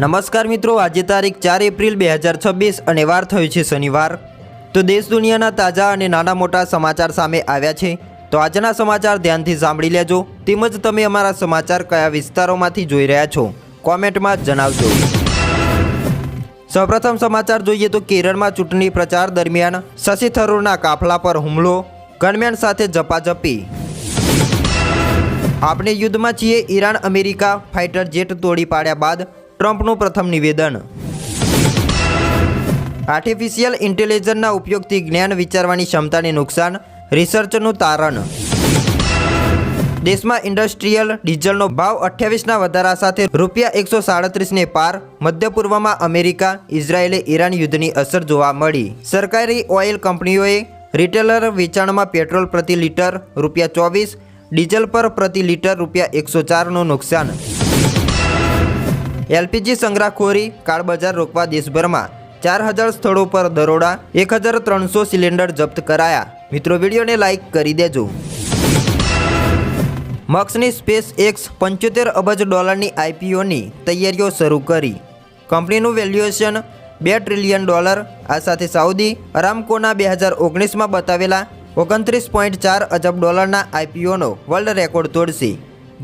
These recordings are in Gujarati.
નમસ્કાર મિત્રો, આજે તારીખ 4 એપ્રિલ 2026 અને વાર થયો છે શનિવાર। તો દેશ દુનિયાના તાજા અને નાના મોટા સમાચાર સામે આવ્યા છે। તો આજના સમાચાર ધ્યાનથી સાંભળી લેજો, તેમજ તમે અમારા સમાચાર કયા વિસ્તારોમાંથી જોઈ રહ્યા છો કોમેન્ટમાં જણાવજો। સૌપ્રથમ સમાચાર જોઈએ તો કેરળમાં ચૂંટણી પ્રચાર દરમિયાન શશી થરૂરના કાફલા પર હુમલો, ગનમેન સાથે ઝપાઝપી। આપણે યુદ્ધમાં છીએ, ઈરાન અમેરિકા ફાઇટર જેટ તોડી પાડ્યા બાદ ટ્રમ્પનું પ્રથમ નિવેદન। આર્ટિફિશિયલ ઇન્ટેલિજન્સના ઉપયોગથી જ્ઞાન વિચારવાની ક્ષમતાને નુકસાન, રિસર્ચનું તારણ। દેશમાં ઇન્ડસ્ટ્રીયલ ડીઝલનો ભાવ 28ના વધારા સાથે ₹137ને પાર। મધ્ય પૂર્વમાં અમેરિકા ઇઝરાયેલે ઈરાન યુદ્ધની અસર જોવા મળી। સરકારી ઓઇલ કંપનીઓએ રિટેલર વેચાણમાં પેટ્રોલ પ્રતિ લીટર ₹24, ડીઝલ પર પ્રતિ લીટર ₹104નું નુકસાન। એલપીજી સંગ્રહખોરી કાળબજાર રોકવા દેશભરમાં 4000 સ્થળો પર દરોડા, 1300 સિલિન્ડર જપ્ત કરાયા। મિત્રો, વિડીયોને લાઇક કરી દેજો। મક્સની સ્પેસ એક્સ $75 અબજ આઈપીઓની તૈયારીઓ શરૂ કરી। કંપનીનું વેલ્યુએશન $2 ટ્રિલિયન। આ સાથે સાઉદી અરામકોના 2019માં બતાવેલા $29.4 અજબ આઈપીઓનો વર્લ્ડ રેકોર્ડ તોડશે।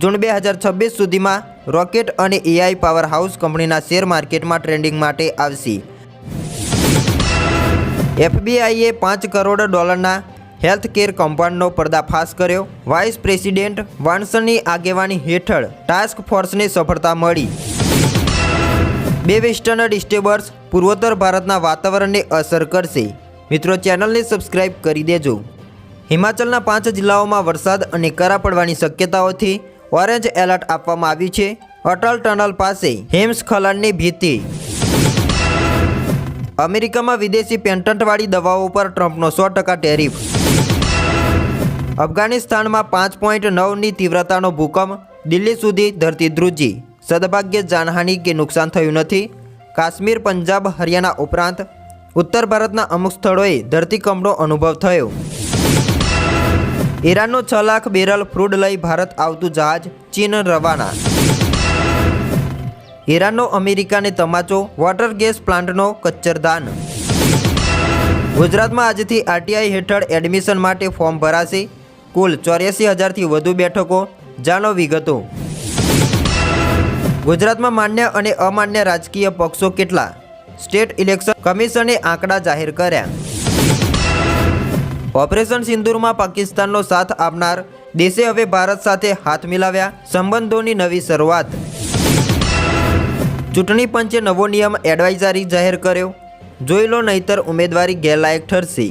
જૂન 2026 સુધીમાં રોકેટ અને એઆઈ પાવર હાઉસ કંપનીના શેર માર્કેટમાં ટ્રેન્ડિંગ માટે આવશે। એફબીઆઈએ $5 કરોડ હેલ્થ કેર કૌભાંડનો પર્દાફાશ કર્યો। વાઇસ પ્રેસિડેન્ટ વાન્સની આગેવાની હેઠળ ટાસ્ક ફોર્સને સફળતા મળી। 2 વેસ્ટર્ન ડિસ્ટર્બન્સ પૂર્વોત્તર ભારતના વાતાવરણને અસર કરશે। મિત્રો, ચેનલને સબસ્ક્રાઇબ કરી દેજો। હિમાચલના 5 જિલ્લાઓમાં વરસાદ અને કરા પડવાની શક્યતાઓથી ઓરેન્જ એલર્ટ આપવામાં આવ્યું છે। અટલ ટનલ પાસે હિમસ્ખલનની ભીતિ। અમેરિકામાં વિદેશી પેટન્ટવાળી દવાઓ પર ટ્રમ્પનો 100% ટેરિફ। અફઘાનિસ્તાનમાં 5.9ની તીવ્રતાનો ભૂકંપ, દિલ્હી સુધી ધરતી ધ્રુજી। સદભાગ્યે જાનહાનિ કે નુકસાન થયું નથી। કાશ્મીર, પંજાબ, હરિયાણા ઉપરાંત ઉત્તર ભારતના અમુક સ્થળોએ ધરતીકંપનો અનુભવ થયો। ઈરાનનો 6 લાખ બેરલ ક્રૂડ લઈ ભારત આવતું જહાજ ચીન રવાના। ઈરાનનો અમેરિકાને તમાચો, વોટર ગેસ પ્લાન્ટનો કચ્ચરદાન। ગુજરાતમાં આજથી આરટીઆઈ હેઠળ એડમિશન માટે ફોર્મ ભરાશે। કુલ 84,000થી વધુ બેઠકો, જાણો વિગતો। ગુજરાતમાં માન્ય અને અમાન્ય રાજકીય પક્ષો કેટલા? સ્ટેટ ઇલેક્શન કમિશને આંકડા જાહેર કર્યા। ઓપરેશન સિંદૂરમાં પાકિસ્તાનનો સાથ આપનાર દેશે હવે ભારત સાથે હાથ મિલાવ્યા, સંબંધોની નવી શરૂઆત। ચૂંટણી પંચે નવો નિયમ એડવાઇઝરી જાહેર કર્યો, જોઈ લો નહીતર ઉમેદવારી ગેરલાયક ઠરશે।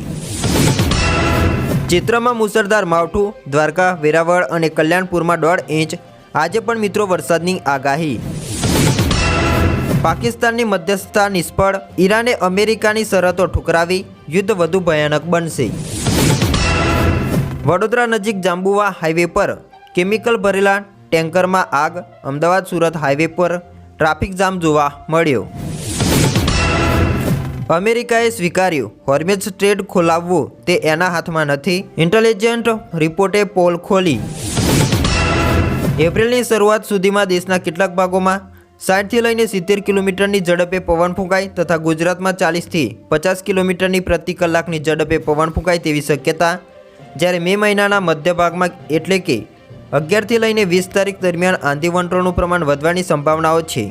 ચિત્રમાં મુસળધાર માવઠું, દ્વારકા, વેરાવળ અને કલ્યાણપુરમાં 1.5 ઇંચ। આજે પણ મિત્રો વરસાદની આગાહી। પાકિસ્તાનની મધ્યસ્થતા નિષ્ફળ, ઈરાને અમેરિકાની શરતો ઠુકરાવી, યુદ્ધ વધુ ભયાનક બનશે। વડોદરા નજીક જાંબુવા હાઈવે પર કેમિકલ ભરેલા ટેન્કરમાં આગ, અમદાવાદ સુરત હાઈવે પર ટ્રાફિક જામ જોવા મળ્યો। અમેરિકાએ સ્વીકાર્યું, હોર્મેઝ સ્ટ્રેટ ખોલાવવું તે એના હાથમાં નથી, ઇન્ટેલિજન્ટ રિપોર્ટે પોલ ખોલી। એપ્રિલની શરૂઆત સુધીમાં દેશના કેટલાક ભાગોમાં 60થી લઈને 70 કિલોમીટરની ઝડપે પવન ફૂંકાય તથા ગુજરાતમાં 40થી 50 કિલોમીટરની પ્રતિ કલાકની ઝડપે પવન ફૂંકાય તેવી શક્યતા। જ્યારે મે મહિનાના મધ્ય ભાગમાં એટલે કે 11થી લઈને 20 તારીખ દરમિયાન આંધી વંટોળનું પ્રમાણ વધવાની સંભાવનાઓ છે।